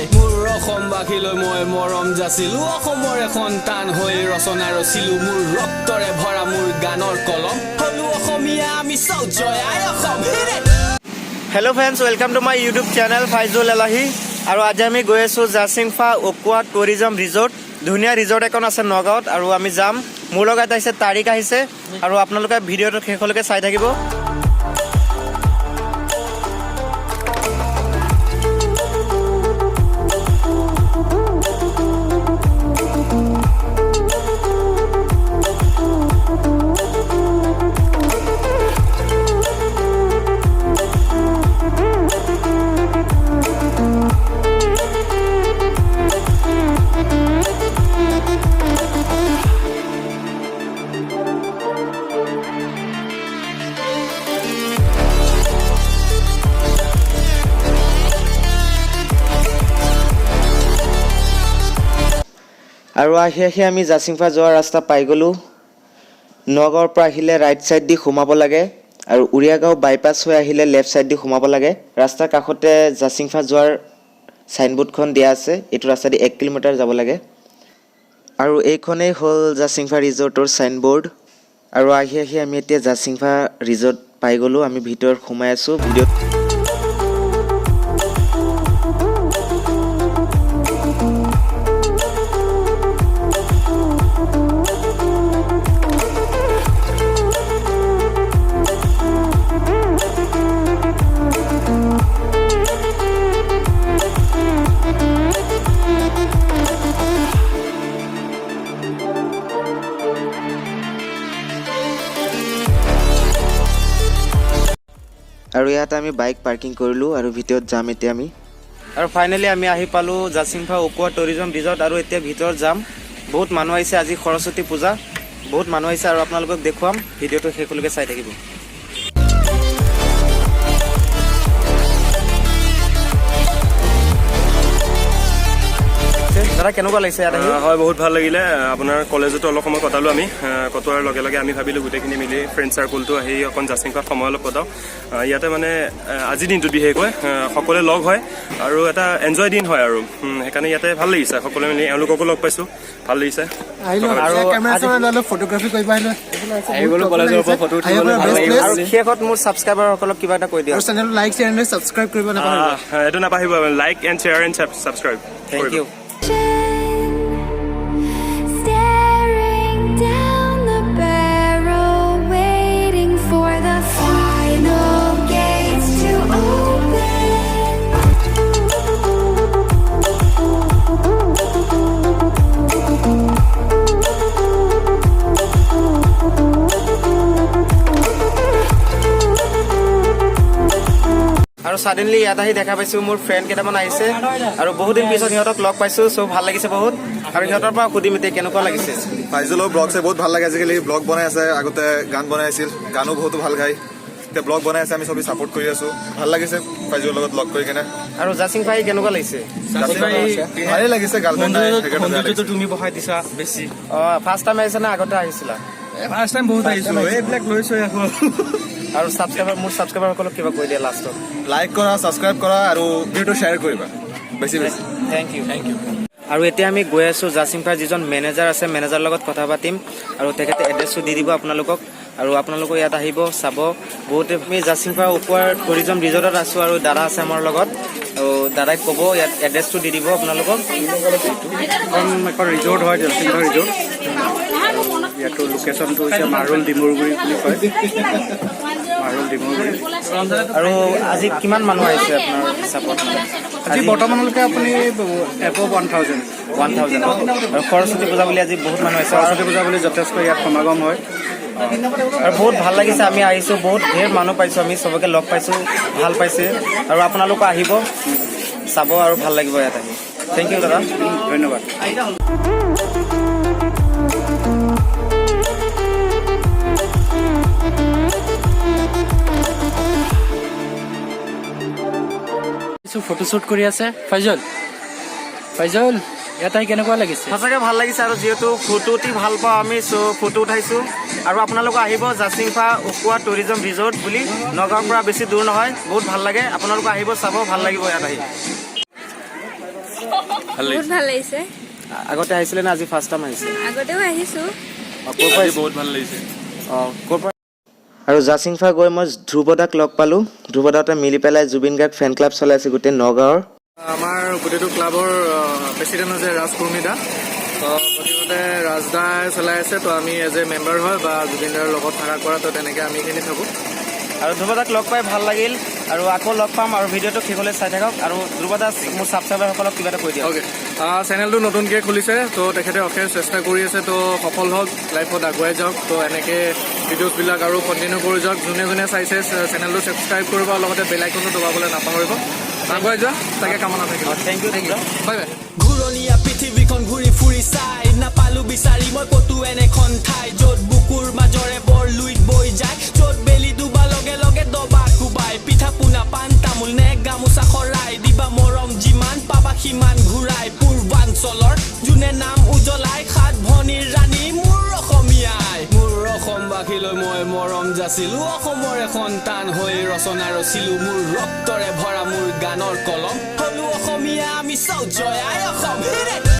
নাই মোৰ অসমবাসীলৈ মই মৰম যাচিলো অসমৰ সন্তান হৈ ৰচনা ৰচিলো মোৰ ৰক্তৰে ভৰা মোৰ গানৰ কলম হলো অসমীয়া আমি চব জয় আই Assam hello' friends welcome to my YouTube channel Faizul Elahi আৰু আজি আমি গৈ আছোঁ জাচিংফা অকোৱা টুৰিজম ৰিজৰ্ট ধুনীয়া ৰিজৰ্ট এখন আছে নগাঁৱত আৰু আমি যাম মোৰ লগত আহিছে তাৰিখ আহিছে আৰু আপোনালোকে ভিডিঅ'টো শেষলৈকে চাই থাকিব আৰু আহি আমি জাচিংফা যোৱাৰ ৰাস্তা পাই গ'লোঁ নগাঁৱৰ পৰা আহিলে ৰাইট ছাইড দি সোমাব লাগে আৰু উৰিয়াগাঁও বাইপাছ হৈ আহিলে লেফ্ট ছাইড দি সোমাব লাগে ৰাস্তাৰ কাষতে জাচিংফা যোৱাৰ চাইনবোৰ্ডখন দিয়া আছে এইটো ৰাস্তা দি 1 কিলোমিটাৰ যাব লাগে আৰু এইখনেই হ'ল জাচিংফা ৰিজৰ্টৰ চাইনবোৰ্ড আৰু আহি আমি এতিয়া জাচিংফা ৰিজৰ্ট পাই গ'লোঁ আমি ভিতৰত সোমাই আছোঁ ভিডিঅ'ত আৰু ইয়াত আমি বাইক পাৰ্কিং কৰিলোঁ আৰু ভিতৰত যাম এতিয়া আমি আৰু ফাইনেলি আমি আহি পালোঁ জাচিংফা অকোৱা টুৰিজম ৰিজৰ্ট আৰু এতিয়া ভিতৰত যাম বহুত মানুহ আহিছে আজি সৰস্বতী পূজা বহুত মানুহ আহিছে আৰু আপোনালোকক দেখুৱাম ভিডিঅ'টো শেষলৈকে চাই থাকিব দাদা কেনেকুৱা লাগিছে ইয়াত হয় বহুত ভাল লাগিলে আপোনাৰ কলেজতো অলপ সময় কটালো আমি কটোৱাৰ লগে লগে আমি ভাবিলোঁ গোটেইখিনি মিলি ফ্ৰেণ্ড চাৰ্কুলটো আহি অকণ জাচিংফাত সময় অলপ কটাওঁ ইয়াতে মানে আজিৰ দিনটোত বিশেষকৈ সকলোৱে লগ হয় আৰু এটা এনজয় দিন হয় আৰু সেইকাৰণে ইয়াতে ভাল লাগিছে সকলোৱে মিলি এওঁলোককো লগ পাইছোঁ ভাল লাগিছে শেষত মোৰ ছাবস্ক্ৰাইবাৰসকলক কিবা এটা কৈ দিয়া এইটো নাপাহিব like and share and subscribe thank you Staring down the barrel, waiting for the final gates to open. আৰু ছাডেনলি ইয়াত আহি দেখা পাইছোঁ মোৰ ফ্ৰেণ্ড কেইটামান আহিছে আৰু বহুত দিন পিছত সিহঁতক লগ পাইছোঁ চ' ভাল লাগিছে বহুত আৰু সিহঁতৰ পৰা সুধিম এতিয়া কেনেকুৱা লাগিছে ফাইজুলৰ ব্লগ চাই বহুত ভাল লাগে আজিকালি ব্লগ বনাই আছে আগতে গান বনাই আছিল গানো বহুতো ভাল গায় এতিয়া ব্লগ বনাই আছে আমি চবেই ছাপোৰ্ট কৰি আছোঁ ভাল লাগিছে ফাইজুলৰ লগত ব্লগ কৰি কেনে আৰু জাচিংফা কেনেকুৱা লাগিছে ভালেই লাগিছে গাৰ্লফ্ৰেণ্ড তুমি বহাই দিছা বেছি ফাৰ্ষ্ট টাইম আহিছে নে আগতে আহিছিলা ফাৰ্ষ্ট টাইম বহুত আহিছোঁ এইবিলাক লৈছোঁ আকৌ আৰু মোৰ ছাবস্ক্ৰাইবাৰসকলক কিবা কৈ দিয়া লাষ্টত লাইক কৰা ছাবস্ক্ৰাইব কৰা আৰু ভিডিঅ'টো শ্বেয়াৰ কৰিবা বেছি থেংক ইউ আৰু এতিয়া আমি গৈ আছোঁ জাচিংফাৰ যিজন মেনেজাৰ আছে মেনেজাৰৰ লগত কথা পাতিম আৰু তেখেতে এড্ৰেছটো দি দিব আপোনালোকক আৰু আপোনালোকে ইয়াত আহিব চাব বহুতে আমি জাচিংফা অকোৱা টুৰিজম ৰিজৰ্টত আছোঁ আৰু দাদা আছে আমাৰ লগত আৰু দাদাই ক'ব ইয়াত এড্ৰেছটো দি দিব আপোনালোকক এখন ৰিজৰ্ট হয় জাচিংফা ৰিজৰ্ট ইয়াতো লোকেশ্যনটো হৈছে মাৰুল ডিমৰুগুৰি বুলি কয় মাৰুল ডিমৰুগুৰি আৰু আজি কিমান মানুহ আহিছে আপোনাৰ হিচাপত আজি বৰ্তমানলৈকে আপুনি এবভ 1000 আৰু সৰস্বতী পূজা বুলি আজি বহুত মানুহ আহিছে সৰস্বতী পূজা বুলি যথেষ্ট ইয়াত সমাগম হয় আৰু বহুত ভাল লাগিছে আমি আহিছোঁ বহুত ধেৰ মানুহ পাইছোঁ আমি চবকে লগ পাইছোঁ ভাল পাইছে আৰু আপোনালোকো আহিব চাব আৰু ভাল লাগিব ইয়াত আহি থেংক ইউ দাদা ধন্যবাদ ফটোশ্বুট কৰি আছে ফাইজল ইয়াত আহি কেনেকুৱা লাগিছে সঁচাকৈ ভাল লাগিছে আৰু যিহেতু ফটো উঠি ভাল পাওঁ আমি চ' ফটো উঠাইছোঁ আৰু আপোনালোক আহিব জাচিংফা অকোৱা টুৰিজম ৰিজৰ্ট বুলি নগাঁৱৰ পৰা বেছি দূৰ নহয় বহুত ভাল লাগে আপোনালোক আহিব চাব ভাল লাগিব ইয়াত আহি বহুত ভাল লাগিছে আগতে আহিছিলে নে আজি ফাৰ্ষ্ট টাইম আহিছে আগতেও আহিছো বহুত ভাল লাগিছে আৰু জাচিংফা গৈ মই ধ্ৰুৱদাক লগ পালোঁ ধ্ৰুৱদাহঁতে মিলি পেলাই জুবিন গাৰ্গ ফেন ক্লাব চলাইছে গোটেই নগাঁৱৰ আমাৰ গোটেইটো ক্লাবৰ প্ৰেচিডেণ্ট হৈছে ৰাজ কুৰ্মিদা তো গতিকে ৰাজদাই চলাই আছে তো আমি এজ এ মেম্বাৰ হয় বা জুবিন দাৰ লগত থকা কৰা তো তেনেকৈ আমি এইখিনি থাকোঁ আৰু ধ্ৰুৱদাক লগ পাই ভাল লাগিল আৰু আকৌ লগ পাম আৰু ভিডিঅ'টো শেষলৈ চাই থাকক আৰু ধ্ৰুৱদা মোৰ ছাবস্ক্ৰাইবাৰসকলক কিবা এটা কৈ দিয়ক অ'কে চেনেলটো নতুনকৈ খুলিছে তো তেখেতে অশেষ চেষ্টা কৰি আছে তো সফল হওক লাইফত আগুৱাই যাওক তো এনেকৈ ভিডিঅ'ছবিলাক আৰু কণ্টিনিউ কৰি যাওক যোনে যোনে চাইছে চেনেলটো ছাবস্ক্ৰাইব কৰিব আৰু লগতে বেল আইকনটো দবাবলৈ নাপাহৰিব আগুৱাই যোৱা তাকে কামনা থাকিব থেংক ইউ বাই বাই ঘূৰণীয়া পৃথিৱীখন ঘূৰি ফুৰি চাই নাপালো বিচাৰি মই ক'তো এনেখন ঠাই য'ত বুকুৰ মাজৰে বৰ লুইত বৈ যায় য'ত বেলি ডুবা লগে লগে দবা কোবাই পিঠা পোনা পাণ তামোল নে গামোচা খৰাই দিবা মৰম যিমান পাবা সিমান ঘূৰাই পূৰ্বাঞ্চলৰ যোনে নাম উজ্বলাই সাত ভনীৰ ৰাণী মোৰ অসমীয়াই মোৰ অসমবাসীলৈ মই মৰম যাচিলো অসমৰ এখন টান হৈ ৰচনা ৰচিলো মোৰ ৰক্তৰে ভৰা মোৰ গানৰ কলম হলো অসমীয়া আমি চৌ জয় আই অসম